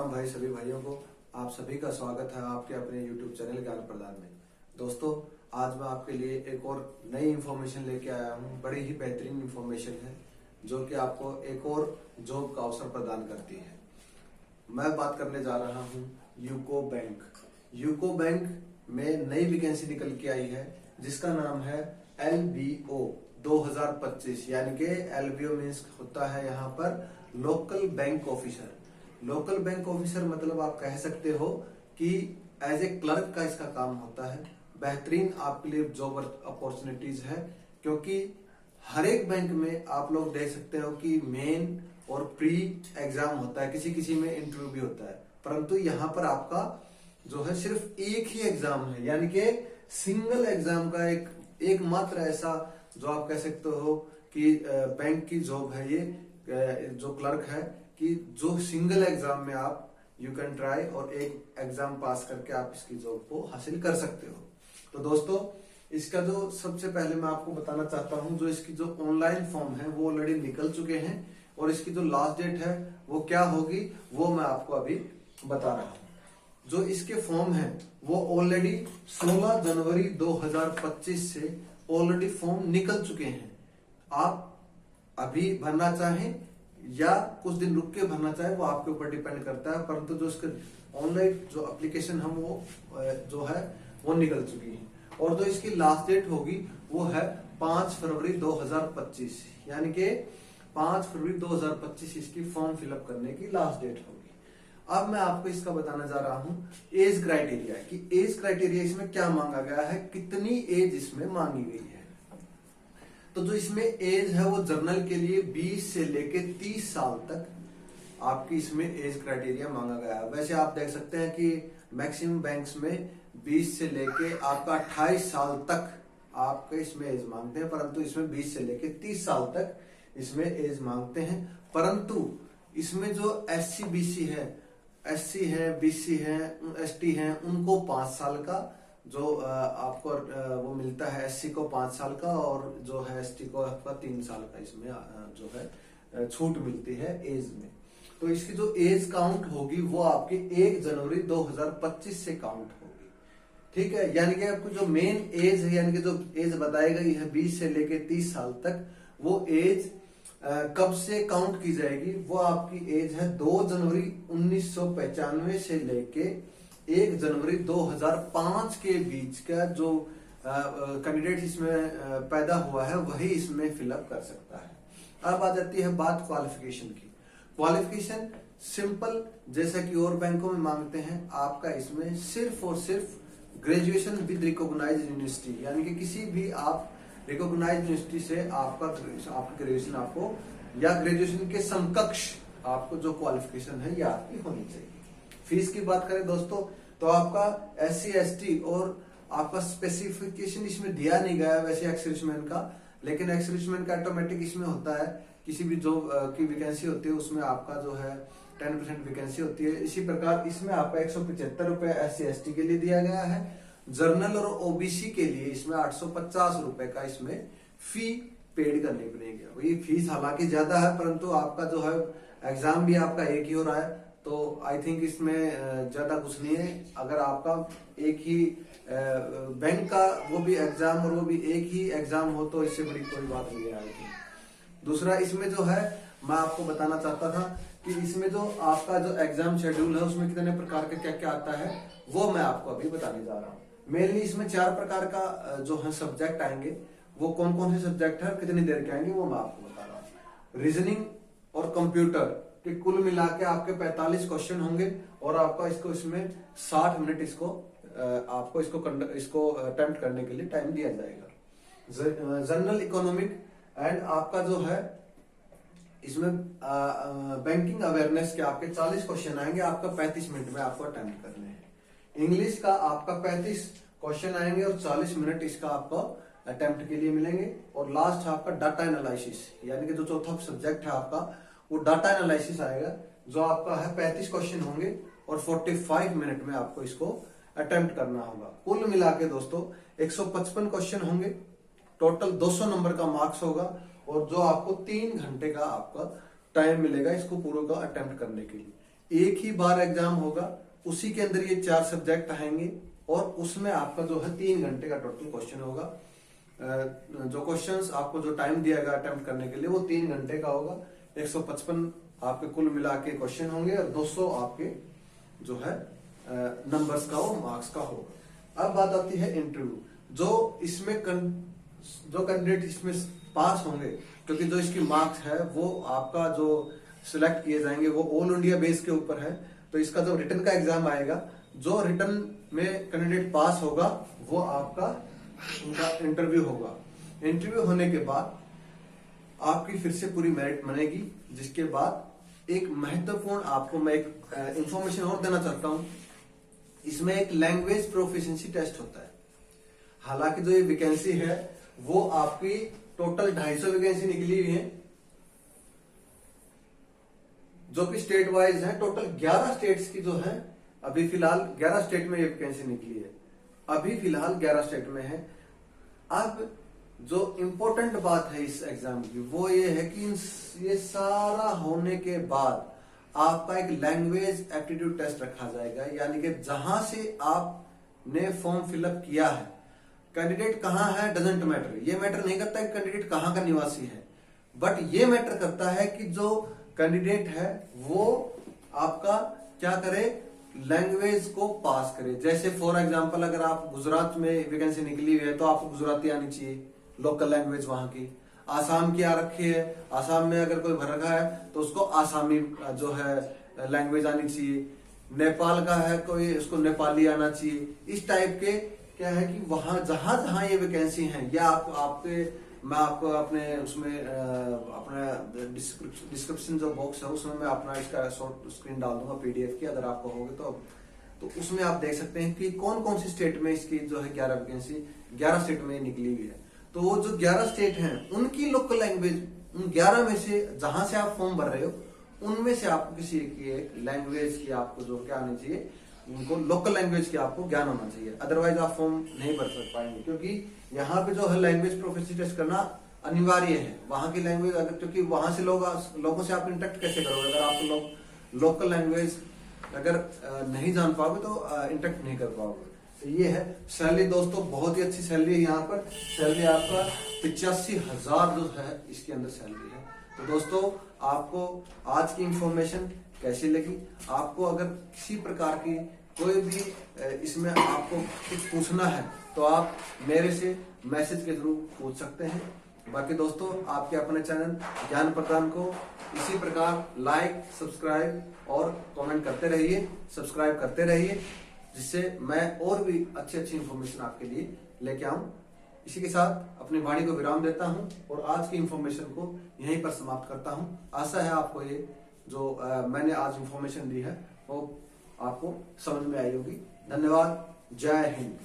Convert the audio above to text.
राम भाई सभी भाइयों को। आप सभी का स्वागत है आपके अपने YouTube चैनल ज्ञान प्रदान में। दोस्तों, आज मैं आपके लिए एक और नई इन्फॉर्मेशन लेके आया हूँ। बड़ी ही बेहतरीन इन्फॉर्मेशन है जो कि आपको एक और जॉब का अवसर प्रदान करती है। मैं बात करने जा रहा हूँ यूको बैंक। यूको बैंक में नई वैकेंसी निकल के आई है जिसका नाम है LBO 2025, यानी कि LBO मीन्स होता है यहाँ पर local bank officer. Local bank officer मतलब आप कह सकते हो कि एज ए क्लर्क का इसका काम होता है। बेहतरीन आपके लिए जॉब अपॉर्चुनिटीज है, क्योंकि हर एक बैंक में आप लोग देख सकते हो कि मेन और प्री एग्जाम होता है, किसी किसी में इंटरव्यू भी होता है, परंतु यहाँ पर आपका जो है सिर्फ एक ही एग्जाम है, यानी कि सिंगल एग्जाम का एकमात्र ऐसा जो आप कह सकते हो कि बैंक की जॉब है ये, जो क्लर्क है, कि जो सिंगल एग्जाम में आप यू कैन ट्राई और एक एग्जाम पास करके आप इसकी जॉब को हासिल कर सकते हो। तो दोस्तों, इसका जो सबसे पहले मैं आपको बताना चाहता हूं, जो इसकी जो ऑनलाइन फॉर्म है वो ऑलरेडी निकल चुके हैं और इसकी जो लास्ट डेट है वो क्या होगी वो मैं आपको अभी बता रहा हूं। जो इसके फॉर्म है वो ऑलरेडी 16 जनवरी 2025 से ऑलरेडी फॉर्म निकल चुके हैं। आप अभी भरना चाहें या कुछ दिन रुक के भरना चाहे वो आपके ऊपर डिपेंड करता है, परंतु जो इसके ऑनलाइन जो एप्लीकेशन हम वो जो है वो निकल चुकी है। और जो इसकी लास्ट डेट होगी वो है 5 फरवरी 2025, यानी कि 5 फरवरी 2025 इसकी फॉर्म फिलअप करने की लास्ट डेट होगी। अब मैं आपको इसका बताने जा रहा हूं एज क्राइटेरिया, कि एज क्राइटेरिया इसमें क्या मांगा गया है, कितनी एज इसमें मांगी गई है। तो जो इसमें एज है वो जर्नल के लिए 20 से लेके 30 साल तक आपकी इसमें एज क्राइटेरिया मांगा गया है। वैसे आप देख सकते हैं कि मैक्सिमम बैंक्स में 20 से लेके आपका 28 साल तक आपके इसमें एज मांगते हैं, परंतु इसमें 20 से लेके 30 साल तक इसमें एज मांगते हैं। परंतु इसमें जो SC/BC है, SC है, BC है, ST है, उनको 5 साल का जो आपको वो मिलता है। SC को 5 साल का और जो है ST को आपका 3 साल का इसमें जो है छूट मिलती है एज में। तो इसकी जो एज काउंट होगी वो आपकी 1 जनवरी 2025 से काउंट होगी, ठीक है। यानी कि आपको जो मेन एज है, यानी कि जो एज बताई गई है 20 से लेके 30 साल तक, वो एज कब से काउंट की जाएगी, वो आपकी एज है 2 जनवरी 1995 से लेके 1 जनवरी 2005 के बीच का जो कैंडिडेट इसमें पैदा हुआ है वही इसमें फिलअप कर सकता है। अब आ जाती है बात क्वालिफिकेशन की। क्वालिफिकेशन सिंपल, जैसा कि और बैंकों में मांगते हैं, आपका इसमें सिर्फ और सिर्फ ग्रेजुएशन विद रिकॉग्नाइज्ड यूनिवर्सिटी, यानी कि किसी भी आप रिकॉग्नाइज्ड यूनिवर्सिटी से आपका ग्रेजुएशन आपको या ग्रेजुएशन के समकक्ष आपको जो क्वालिफिकेशन है ये आपकी होनी चाहिए। फीस की बात करें दोस्तों, तो आपका SC ST और आपका स्पेसिफिकेशन इसमें दिया नहीं गया है वैसे एक्स-सर्विसमैन का, लेकिन एक्स-सर्विसमैन का ऑटोमेटिक इसमें होता है। किसी भी जॉब की वैकेंसी होती है उसमें आपका जो है 10% वैकेंसी होती है। इसी प्रकार इसमें आपका 175 रुपए SC ST के लिए दिया गया है। जर्नल और OBC के लिए इसमें 850 रुपए का इसमें फी पेड करनी पड़ेगी। वही फीस हालांकि ज्यादा है, परंतु आपका जो है एग्जाम भी आपका एक ही हो रहा है, तो आई थिंक इसमें ज्यादा कुछ नहीं है। अगर आपका एक ही बैंक का वो भी एग्जाम और वो भी एक ही एग्जाम हो तो इससे बड़ी कोई बात नहीं है आई थिंक। दूसरा, इसमें जो है मैं आपको बताना चाहता था कि इसमें जो आपका जो एग्जाम शेड्यूल है उसमें कितने प्रकार का क्या क्या आता है वो मैं आपको अभी बताने जा रहा हूँ। मेनली इसमें 4 प्रकार का जो है सब्जेक्ट आएंगे। वो कौन कौन से सब्जेक्ट है, कितनी देर के आएंगे, वो मैं आपको बता रहा हूँ। रीजनिंग और कंप्यूटर कि कुल मिला के आपके 45 क्वेश्चन होंगे और आपका इसको इसमें 60 मिनट इसको आपको इसको अटेम्प्ट करने के लिए टाइम दिया जाएगा। जनरल इकोनॉमिक एंड आपका जो है इसमें बैंकिंग अवेयरनेस के आपके 40 क्वेश्चन आएंगे, आपका 35 मिनट में आपको अटेम्प्ट करने हैं। इंग्लिश का आपका 35 क्वेश्चन आएंगे और 40 मिनट इसका आपको अटेम्प्ट के लिए मिलेंगे। और लास्ट है आपका डाटा एनालिसिस, यानी कि जो चौथा सब्जेक्ट है आपका वो डाटा एनालिसिस आएगा, जो आपका है 35 क्वेश्चन होंगे और 45 मिनट में आपको इसको अटेम्प्ट करना होगा। कुल मिला के दोस्तों 155 क्वेश्चन होंगे, टोटल 200 नंबर का मार्क्स होगा और जो आपको 3 घंटे का आपका टाइम मिलेगा इसको पूरा का अटेम्प्ट करने के लिए। एक ही बार एग्जाम होगा, उसी के अंदर ये 4 सब्जेक्ट आएंगे और उसमें आपका जो है 3 घंटे का टोटल क्वेश्चन होगा। जो क्वेश्चंस आपको जो टाइम दिया गया अटेम्प्ट करने के लिए वो 3 घंटे का होगा। 155 आपके कुल मिला के क्वेश्चन होंगे और 200 आपके जो है नंबर्स का वो मार्क्स का होगा। अब बात आती है इंटरव्यू। जो इसमें जो कैंडिडेट इसमें पास होंगे, क्योंकि जो इसकी मार्क्स है वो आपका जो सिलेक्ट किए जाएंगे वो ऑल इंडिया बेस के ऊपर है। तो इसका जो रिटर्न का एग्जाम आएगा, जो रिटर्न में कैंडिडेट पास होगा वो आपका उनका इंटरव्यू होगा। इंटरव्यू होने के बाद आपकी फिर से पूरी मेरिट बनेगी, जिसके बाद एक महत्वपूर्ण आपको मैं एक इंफॉर्मेशन और देना चाहता हूं। इसमें एक लैंग्वेज प्रोफिशिएंसी टेस्ट होता है। हालांकि जो ये वैकेंसी है वो आपकी टोटल 250 वैकेंसी निकली हुई है, जो कि स्टेट वाइज है। टोटल 11 स्टेट्स की जो है अभी फिलहाल 11 स्टेट में ये वैकेंसी निकली है, अभी फिलहाल 11 स्टेट में है। अब जो इंपॉर्टेंट बात है इस एग्जाम की वो ये है कि ये सारा होने के बाद आपका एक लैंग्वेज एप्टीट्यूड टेस्ट रखा जाएगा, यानी कि जहां से आपने फॉर्म फिलअप किया है, कैंडिडेट कहां है डजेंट मैटर। ये मैटर नहीं करता कि कैंडिडेट कहां का निवासी है, बट ये मैटर करता है कि जो कैंडिडेट है वो आपका क्या करे, लैंग्वेज को पास करे। जैसे फॉर एग्जांपल अगर आप गुजरात में वैकेंसी निकली हुई है तो आपको गुजराती आनी चाहिए, लोकल लैंग्वेज वहां की। आसाम की आ रखी है, आसाम में अगर कोई भर रखा है तो उसको आसामी जो है लैंग्वेज आनी चाहिए। नेपाल का है कोई, उसको नेपाली आना चाहिए। इस टाइप के क्या है कि वहां जहां जहां ये वैकेंसी है, या मैं आपको अपने उसमें अपना डिस्क्रिप्शन जो बॉक्स है उसमें मैं अपना इसका शॉर्ट स्क्रीन डाल दूंगा पीडीएफ की, अगर आपको होगे तो उसमें आप देख सकते हैं कि कौन कौन सी स्टेट में इसकी जो है 11 वैकेंसी 11 स्टेट में निकली हुई है। तो वो जो 11 स्टेट हैं उनकी लोकल लैंग्वेज, उन 11 में से जहां से आप फॉर्म भर रहे हो उनमें से आपको किसी एक लैंग्वेज की आपको जो क्या आनी चाहिए, उनको लोकल लैंग्वेज की आपको ज्ञान होना चाहिए। अदरवाइज आप फॉर्म नहीं भर सक पाएंगे, क्योंकि यहाँ पे जो है लैंग्वेज प्रोफिशिएंसी टेस्ट करना अनिवार्य है। वहां की लैंग्वेज अगर, क्योंकि वहां से लोगों से आप इंटरेक्ट कैसे करोगे अगर आप लोकल लैंग्वेज अगर नहीं जान पाओगे तो इंटरेक्ट नहीं कर पाओगे। तो ये है सैलरी दोस्तों, बहुत ही अच्छी सैलरी है। यहाँ पर सैलरी आपका 85,000 जो है इसके अंदर सैलरी है। तो दोस्तों आपको आज की इंफॉर्मेशन कैसी लगी? आपको अगर किसी प्रकार की कोई भी इसमें आपको कुछ पूछना है तो आप मेरे से मैसेज के थ्रू पूछ सकते हैं। बाकी दोस्तों आपके अपने चैनल ज्ञान प्रदान को इसी प्रकार लाइक, सब्सक्राइब और कमेंट करते रहिए, सब्सक्राइब करते रहिए, जिससे मैं और भी अच्छी अच्छी इंफॉर्मेशन आपके लिए लेके आऊं। इसी के साथ अपनी वाणी को विराम देता हूं और आज की इंफॉर्मेशन को यहीं पर समाप्त करता हूं। आशा है आपको ये जो मैंने आज इंफॉर्मेशन दी है वो आपको समझ में आई होगी। धन्यवाद। जय हिंद।